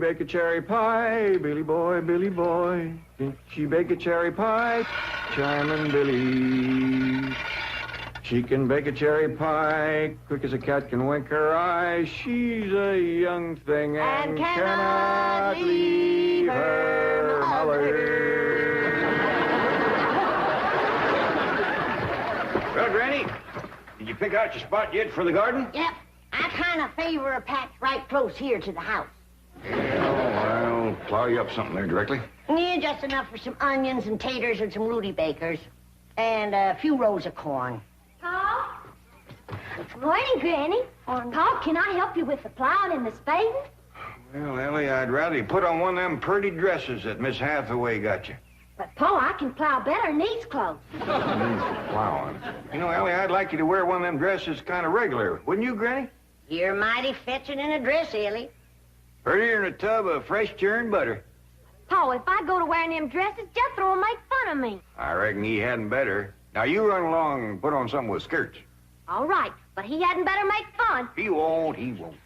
bake a cherry pie? Billy boy, Billy boy. Did she bake a cherry pie? Chiming Billy. She can bake a cherry pie, quick as a cat can wink her eye. She's a young thing and cannot leave her mother. Well, Granny, did you pick out your spot yet for the garden? Yep. I kind of favor a patch right close here to the house. Well, I'll plow you up something there directly. Yeah, just enough for some onions and taters and some Rudy Bakers. And a few rows of corn. Paul? Morning, Granny. Paul, can I help you with the plowing and the spading? Well, Ellie, I'd rather you put on one of them pretty dresses that Miss Hathaway got you. But, Paul, I can plow better in these clothes. Plowing. You know, Ellie, I'd like you to wear one of them dresses kind of regular. Wouldn't you, Granny? You're mighty fetching in a dress, Ellie. Prettier than a tub of fresh churned butter. Paul, if I go to wearing them dresses, Jethro will make fun of me. I reckon he hadn't better. Now, you run along and put on something with skirts. All right, but he hadn't better make fun. He won't, he won't.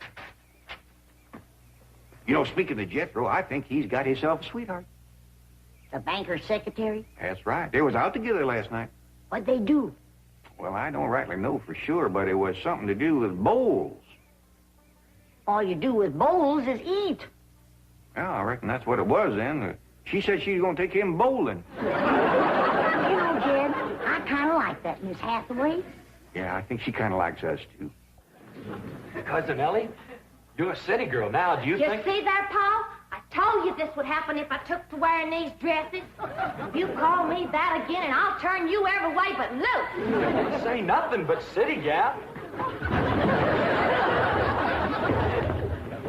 You know, speaking of Jethro, I think he's got himself a sweetheart. The banker's secretary? That's right. They was out together last night. What'd they do? Well, I don't rightly know for sure, but it was something to do with bowls. All you do with bowls is eat. Well, I reckon that's what it was then. She said she was going to take him bowling. You know, Jed, I kind of like that Miss Hathaway. Yeah, I think she kind of likes us, too. Cousin Ellie, you're a city girl now. Do you think... see there, Paul? I told you this would happen if I took to wearing these dresses. You call me that again, and I'll turn you every way but loose. Say nothing but city gal.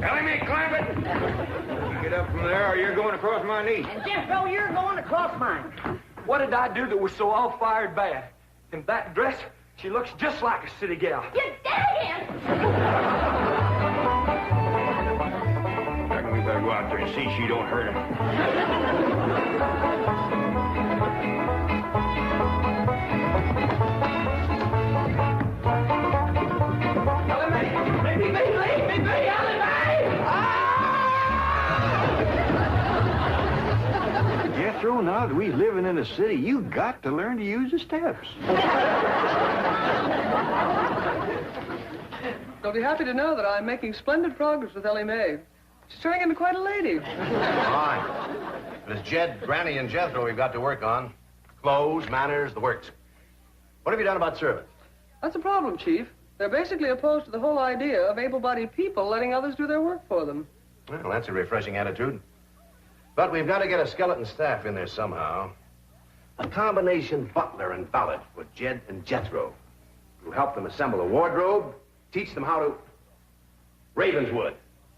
Ellie Mae Clampett! You get up from there or you're going across my knee. And Jethro, you're going across mine. What did I do that was so all-fired bad? In that dress, she looks just like a city gal. You did it again! I reckon we better go out there and see she don't hurt him. Ellie Mae! Me, Ellie Mae! Jethro, now that we living in the city, you got to learn to use the steps. You'll be happy to know that I'm making splendid progress with Ellie Mae. She's turning into quite a lady. Fine. But it's Jed, Granny, and Jethro we've got to work on. Clothes, manners, the works. What have you done about servants? That's a problem, Chief. They're basically opposed to the whole idea of able-bodied people letting others do their work for them. Well, that's a refreshing attitude. But we've got to get a skeleton staff in there somehow. A combination butler and valet for Jed and Jethro. Who'll help them assemble a wardrobe, teach them how to... Ravenswood.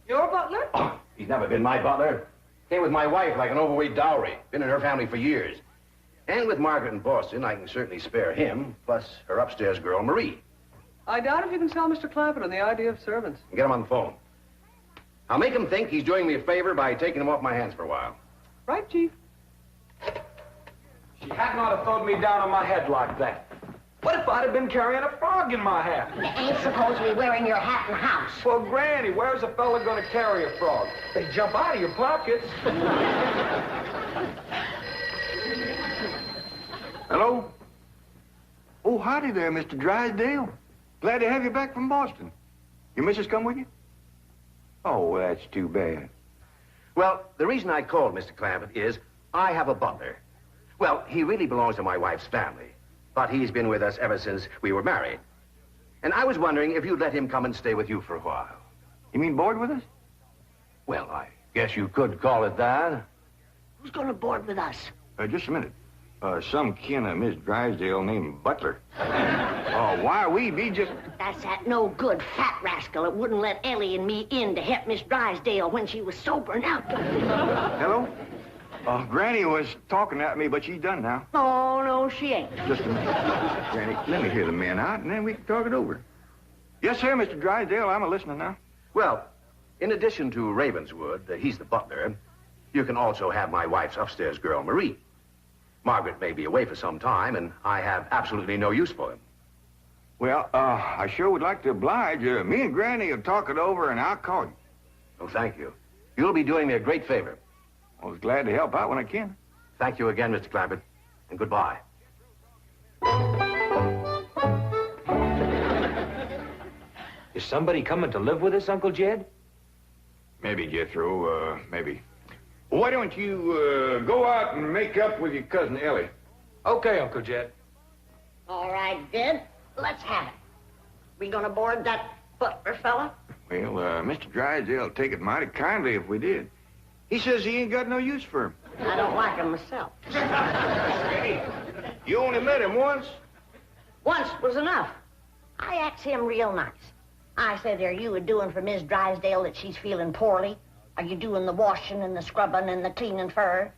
Your butler? Oh, he's never been my butler. Came with my wife like an overweight dowry. Been in her family for years. And with Margaret in Boston, I can certainly spare him, plus her upstairs girl, Marie. I doubt if you can sell Mr. Clampett on the idea of servants. Get him on the phone. I'll make him think he's doing me a favor by taking him off my hands for a while. Right, Chief? She had not have thrown me down on my head like that. What if I'd have been carrying a frog in my hat? You ain't supposed to be wearing your hat in the house. Well, Granny, where's a fella going to carry a frog? They jump out of your pockets. Hello? Oh, howdy there, Mr. Drysdale. Glad to have you back from Boston. Your missus come with you? Oh, that's too bad. Well, the reason I called Mr. Clampett is I have a butler. Well, he really belongs to my wife's family, but he's been with us ever since we were married. And I was wondering if you'd let him come and stay with you for a while. You mean board with us? Well, I guess you could call it that. Who's going to board with us? Just a minute. Some kin of Miss Drysdale named Butler. Why we be just... That's that no good fat rascal that wouldn't let Ellie and me in to help Miss Drysdale when she was sobering up. Hello? Granny was talking at me, but she's done now. Oh, no, she ain't. Just a minute. Granny, let me hear the men out, and then we can talk it over. Yes, sir, Mr. Drysdale. I'm a-listening now. Well, in addition to Ravenswood, he's the butler, you can also have my wife's upstairs girl, Marie. Margaret may be away for some time, and I have absolutely no use for him. Well, I sure would like to oblige. Me and Granny will talk it over, and I'll call you. Oh, thank you. You'll be doing me a great favor. I was glad to help out when I can. Thank you again, Mr. Clampett, and goodbye. Is somebody coming to live with us, Uncle Jed? Maybe, Jethro, maybe. Why don't you go out and make up with your cousin Ellie? Okay, Uncle Jed. All right, Jed, let's have it. We gonna board that butler fella? Well, Mr. Drysdale will take it mighty kindly if we did. He says he ain't got no use for him. I don't like him myself. You only met him once. Once was enough. I asked him real nice. I said, are you doing for Miss Drysdale that she's feeling poorly? Are you doing the washing and the scrubbing and the cleaning for her?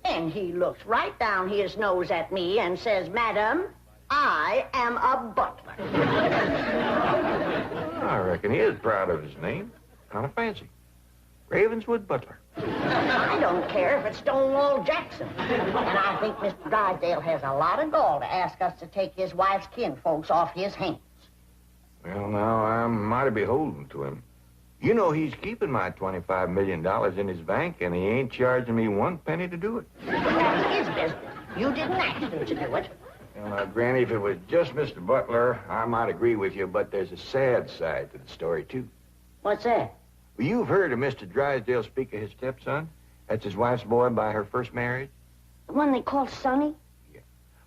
And he looks right down his nose at me and says, Madam, I am a butler. I reckon he is proud of his name. Kind of fancy. Ravenswood Butler. I don't care if it's Stonewall Jackson. And I think Mr. Drysdale has a lot of gall to ask us to take his wife's kinfolks off his hands. Well, now, I'm mighty beholden to him. You know he's keeping my $25 million in his bank, and he ain't charging me 1 penny to do it. That's his business. You didn't ask him to do it. Well, now, Granny, if it was just Mr. Butler, I might agree with you, but there's a sad side to the story, too. What's that? Well, you've heard of Mr. Drysdale speak of his stepson. That's his wife's boy by her first marriage. The one they call Sonny? Yeah.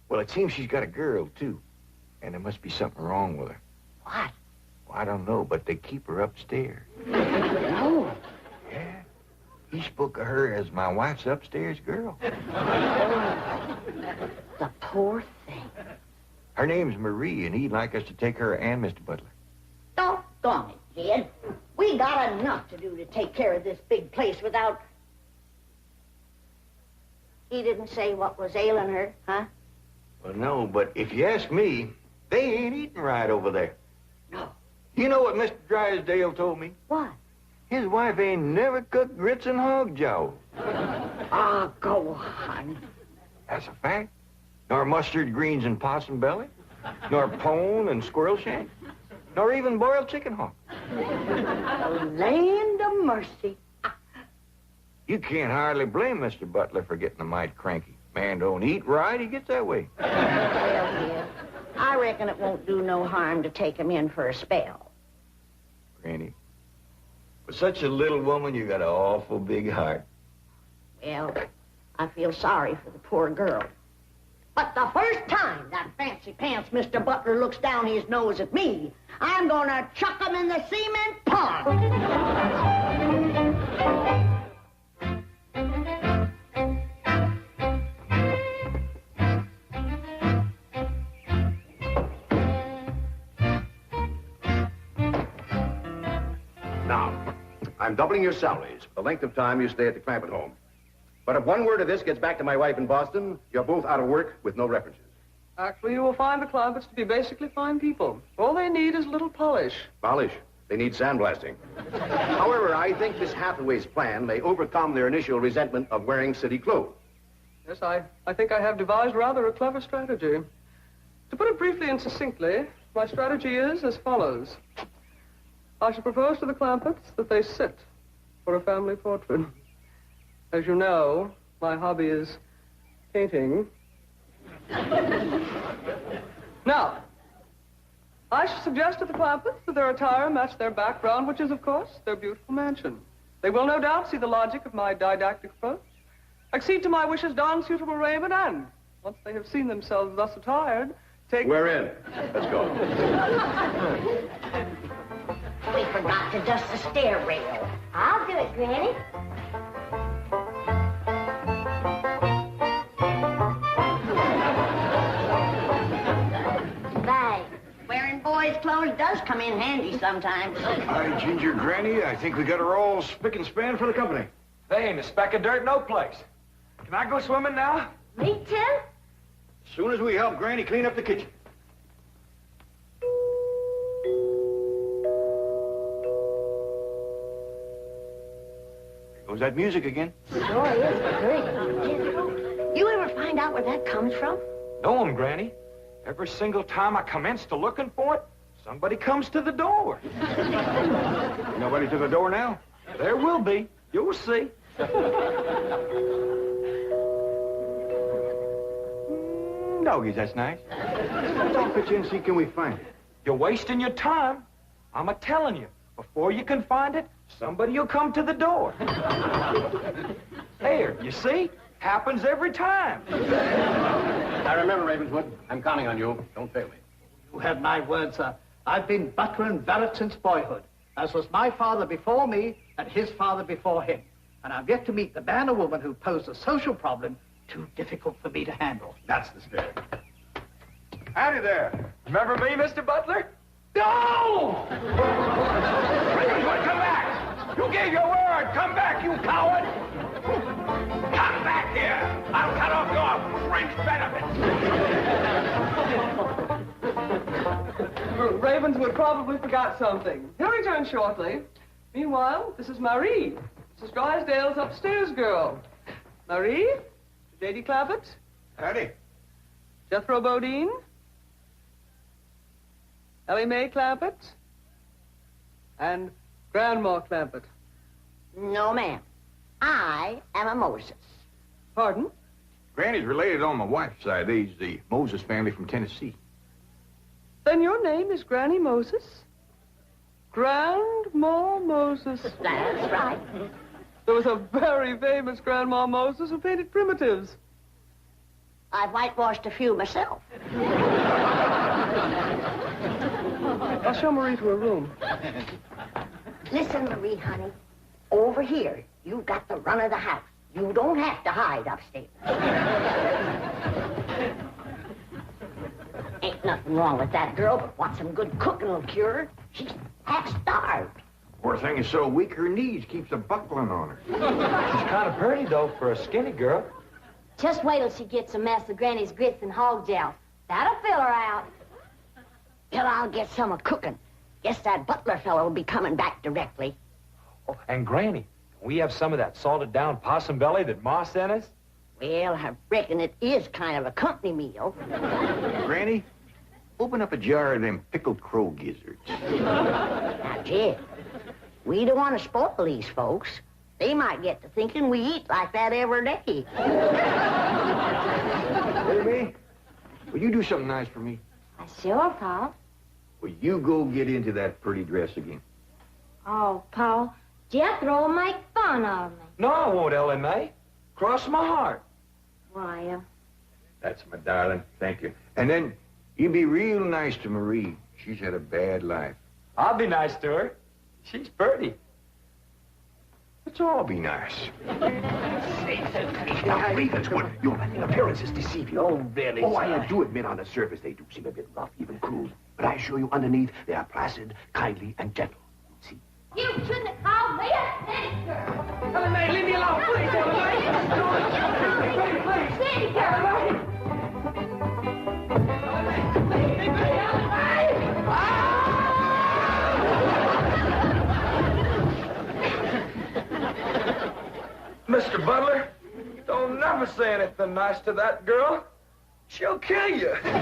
Well, it seems she's got a girl, too. And there must be something wrong with her. What? Well, I don't know, but they keep her upstairs. No. Yeah. He spoke of her as my wife's upstairs girl. The poor thing. Her name's Marie, and he'd like us to take her and Mr. Butler. Doggone it, Jed. We got enough to do to take care of this big place without... He didn't say what was ailing her, huh? Well, no, but if you ask me, they ain't eating right over there. No. You know what Mr. Drysdale told me? What? His wife ain't never cooked grits and hog jaws. Ah, go on. That's a fact. Nor mustard greens and possum belly. Nor pone and squirrel shank. Nor even boiled chicken hawk. The land of mercy. You can't hardly blame Mr. Butler for getting a mite cranky. Man don't eat right, he gets that way. Well, dear, I reckon it won't do no harm to take him in for a spell. Granny, for such a little woman, you got an awful big heart. Well, I feel sorry for the poor girl. But the first time that fancy pants Mr. Butler looks down his nose at me, I'm gonna chuck him in the cement pond. Now, I'm doubling your salaries for the length of time you stay at the Clampett home. But if one word of this gets back to my wife in Boston, you're both out of work with no references. Actually, you will find the Clampetts to be basically fine people. All they need is a little polish. Polish. They need sandblasting. However, I think Miss Hathaway's plan may overcome their initial resentment of wearing city clothes. Yes, I think I have devised rather a clever strategy. To put it briefly and succinctly, my strategy is as follows. I shall propose to the Clampetts that they sit for a family portrait. As you know, my hobby is painting. Now, I shall suggest to the Clampetts that their attire match their background, which is, of course, their beautiful mansion. They will no doubt see the logic of my didactic approach, accede to my wishes, don suitable raiment, and, once they have seen themselves thus attired, take... We're in. Let's go. We forgot to dust the stair rail. I'll do it, Granny. Besides, wearing boys' clothes does come in handy sometimes. Hi, Ginger Granny. I think we got her all spick and span for the company. They ain't a speck of dirt no place. Can I go swimming now? Me too? As soon as we help Granny clean up the kitchen. There goes that music again. Sure is good. You ever find out where that comes from? Know 'em, Granny. Every single time I commence to looking for it, somebody comes to the door. Nobody to the door now? There will be. You'll see. Doggies, that's nice. Let's all pitch in and see can we find it. You're wasting your time. I'm a-telling you. Before you can find it, somebody will come to the door. There, you see? Happens every time. I remember, Ravenswood. I'm counting on you. Don't fail me. You have my word, sir. I've been butler and valet since boyhood, as was my father before me and his father before him. And I've yet to meet the man or woman who posed a social problem too difficult for me to handle. That's the spirit. Howdy there. Remember me, Mr. Butler? No! Ravenswood, come back! You gave your word! Come back, you coward! Come back here! I'll cut off your fringe benefits! Ravenswood probably forgot something. He'll return shortly. Meanwhile, this is Marie, Mrs. Drysdale's upstairs girl. Marie, J.D. Clampetts, Howdy. Jethro Bodine, Ellie Mae Clampetts, and Grandma Clampett. No, ma'am. I am a Moses. Pardon? Granny's related on my wife's side. They's the Moses family from Tennessee. Then your name is Granny Moses? Grandma Moses. That's right. There was a very famous Grandma Moses who painted primitives. I've whitewashed a few myself. I'll show Marie to her room. Listen, Marie, honey. Over here, you've got the run of the house. You don't have to hide upstairs. Ain't nothing wrong with that girl, but what some good cooking will cure her. She's half starved. Poor thing is so weak her knees keeps a buckling on her. She's kind of pretty, though, for a skinny girl. Just wait till she gets a mess of Granny's grits and hog gel. That'll fill her out. Till I'll get some of cooking. Guess that butler fellow will be coming back directly. Oh, and Granny, can we have some of that salted down possum belly that Ma sent us? Well, I reckon it is kind of a company meal. Granny, open up a jar of them pickled crow gizzards. Now, Jed, we don't want to spoil these folks. They might get to thinking we eat like that every day. Baby, will you do something nice for me? Sure, Paul. Will you go get into that pretty dress again? Oh, Paul, Jethro will make fun of me. No, I won't, Ellie Mae. Cross my heart. Why, That's my darling. Thank you. And then you be real nice to Marie. She's had a bad life. I'll be nice to her. She's pretty. Let's all be nice. Now, Ravenswood, your appearances deceive you. Oh, really, Oh, sir? I do admit on the surface they do seem a bit rough, even cruel. But I assure you underneath they are placid, kindly, and gentle. See? you shouldn't have called me a city girl. Ellie Mae, leave me alone, please, Ellie Mae. City girl. Mr. Butler, don't never say anything nice to that girl. She'll kill you. Come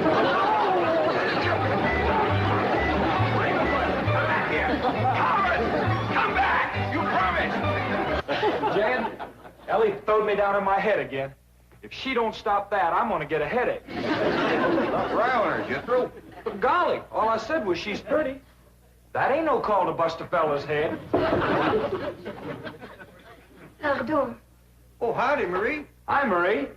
back here! Coward! Come back! You promised! Jan, Ellie throwed me down on my head again. If she don't stop that, I'm gonna get a headache. Stop riling her, Jethro. But golly, all I said was she's pretty. That ain't no call to bust a fella's head. Pardon. Oh, howdy, Marie. Hi, Marie.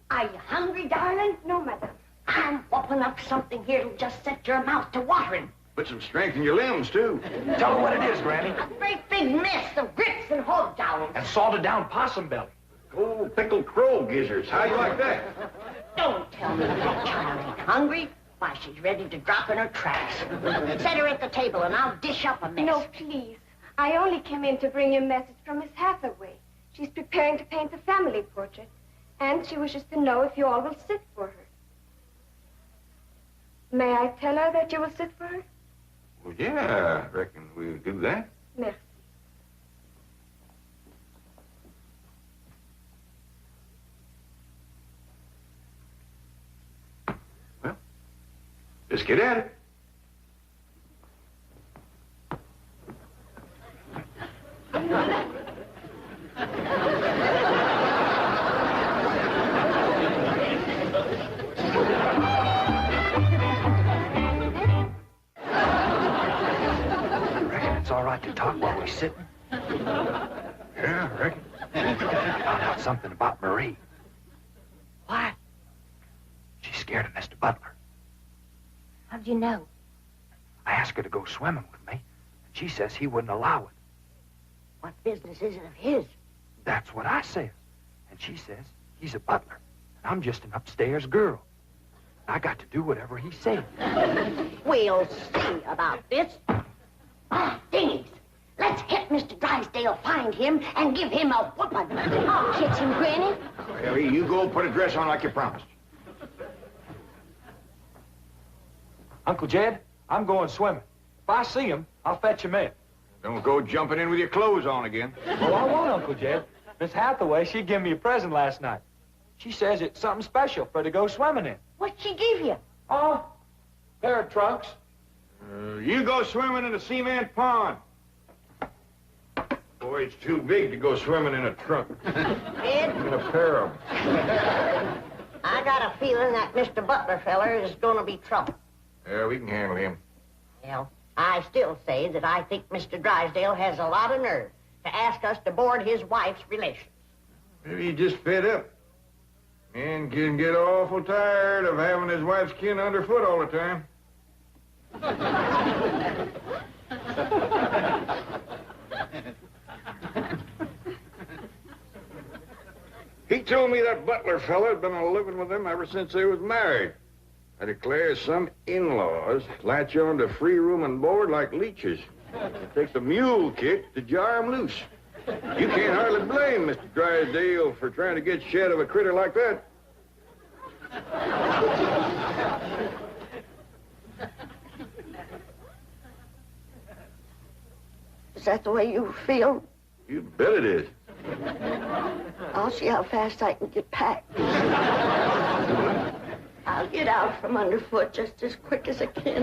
Are you hungry, darling? No, madame. I'm whooping up something here to just set your mouth to watering. Put some strength in your limbs, too. Tell her what it is, Granny. A great big mess of grits and hog jowls. And salted down possum belly. Oh, pickled crow gizzards. How you like that? Don't tell me that child ain't hungry. Why, she's ready to drop in her tracks. Set her at the table and I'll dish up a mess. No, please. I only came in to bring you a message from Miss Hathaway. She's preparing to paint the family portrait, and she wishes to know if you all will sit for her. May I tell her that you will sit for her? Well, yeah, I reckon we'll do that. Merci. Well, let's get at it. sitting? Yeah, I reckon. I found out something about Marie. What? She's scared of Mr. Butler. How'd you know? I asked her to go swimming with me, and she says he wouldn't allow it. What business is it of his? That's what I says. And she says he's a butler, and I'm just an upstairs girl. I got to do whatever he said. We'll see about this. Ah, dingies. Let's hit Mr. Drysdale, find him, and give him a whooping. I'll catch him, Granny. Ellie, you go put a dress on like you promised. Uncle Jed, I'm going swimming. If I see him, I'll fetch him in. Don't go jumping in with your clothes on again. Well, I won't, Uncle Jed. Miss Hathaway, she gave me a present last night. She says it's something special for to go swimming in. What'd she give you? Oh, pair of trunks. You go swimming in the cement pond. Boy, it's too big to go swimming in a trunk. Ed? In a pair of them. I got a feeling that Mr. Butler feller is going to be trouble. Yeah, we can handle him. Well, I still say that I think Mr. Drysdale has a lot of nerve to ask us to board his wife's relations. Maybe he just fed up. And can get awful tired of having his wife's kin underfoot all the time. He told me that Butler fella had been living with them ever since they was married. I declare some in-laws latch on to free room and board like leeches. It takes a mule kick to jar 'em loose. You can't hardly blame Mr. Drysdale for trying to get shed of a critter like that. Is that the way you feel? You bet it is. I'll see how fast I can get packed. I'll get out from underfoot just as quick as I can.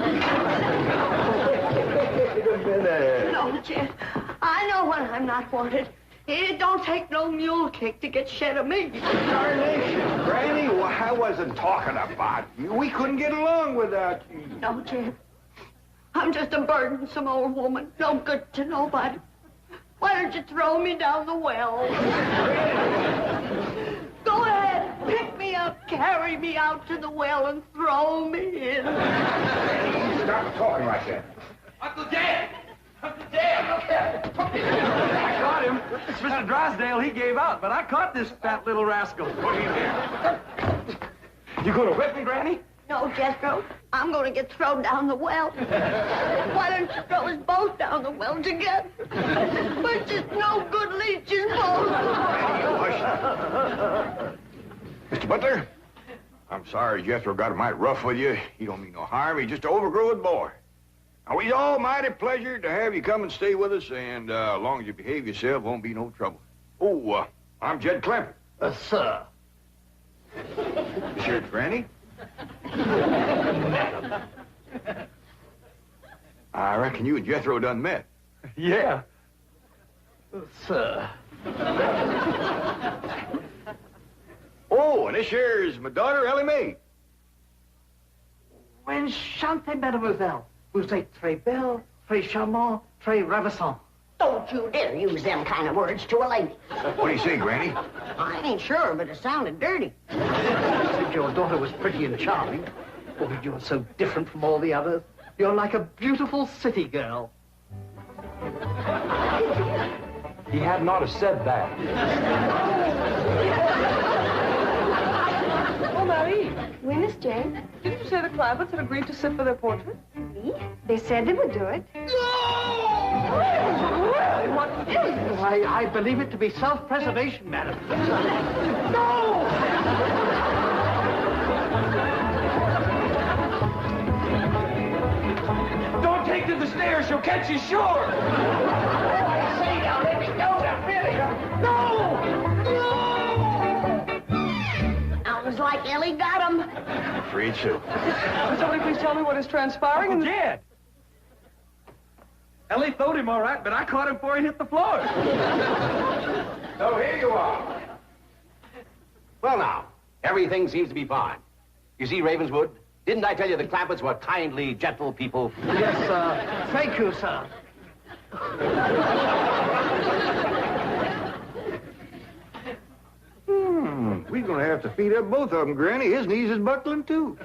No, Jed. I know when I'm not wanted. It don't take no mule kick to get shed of me. Darnation, Granny, well, I wasn't talking about you. We couldn't get along without you. No, Jed. I'm just a burdensome old woman. No good to nobody. Why don't you throw me down the well? Go ahead, pick me up, carry me out to the well, and throw me in. Stop talking like that. Uncle Jed! Uncle Jed, look at I caught him. Mr. Drysdale, he gave out, but I caught this fat little rascal. Put him here. You gonna whip me, Granny? No, Jethro. I'm going to get thrown down the well. Why don't you throw us both down the well together? We're just no good leeches both. Mr. Butler, I'm sorry Jethro got a mite rough with you. He don't mean no harm. He's just an overgrown boy. Now, we's all mighty pleasure to have you come and stay with us, and as long as you behave yourself, won't be no trouble. Oh, I'm Jed Clampett. Sir. This here's Granny. I reckon you and Jethro done met. Yeah. Sir. Oh, and this here's my daughter, Ellie Mae. Enchantée, mademoiselle. Vous êtes très belle, très charmant, très ravissant. Don't you dare use them kind of words to a lady. What do you say, Granny? I ain't sure, but it sounded dirty. I said your daughter was pretty and charming. Oh, you're so different from all the others. You're like a beautiful city girl. He had not have said that. Oh, Marie, Oui, Miss Jane. didn't you say the Clampetts had agreed to sit for their portrait? Oui? They said they would do it. What is this? I believe it to be self-preservation, madam. No! Don't take to the stairs. She'll catch you sure. Say now, let me go now, really. No! Sounds like Ellie got him. I'm afraid so. Will somebody please tell me what is transpiring? Uncle Jed. Ellie throwed him all right, but I caught him before he hit the floor. So here you are. Well, now, everything seems to be fine. You see, Ravenswood, didn't I tell you the Clampetts were kindly, gentle people? Yes, sir. Thank you, sir. We're going to have to feed up both of them, Granny. His knees is buckling, too.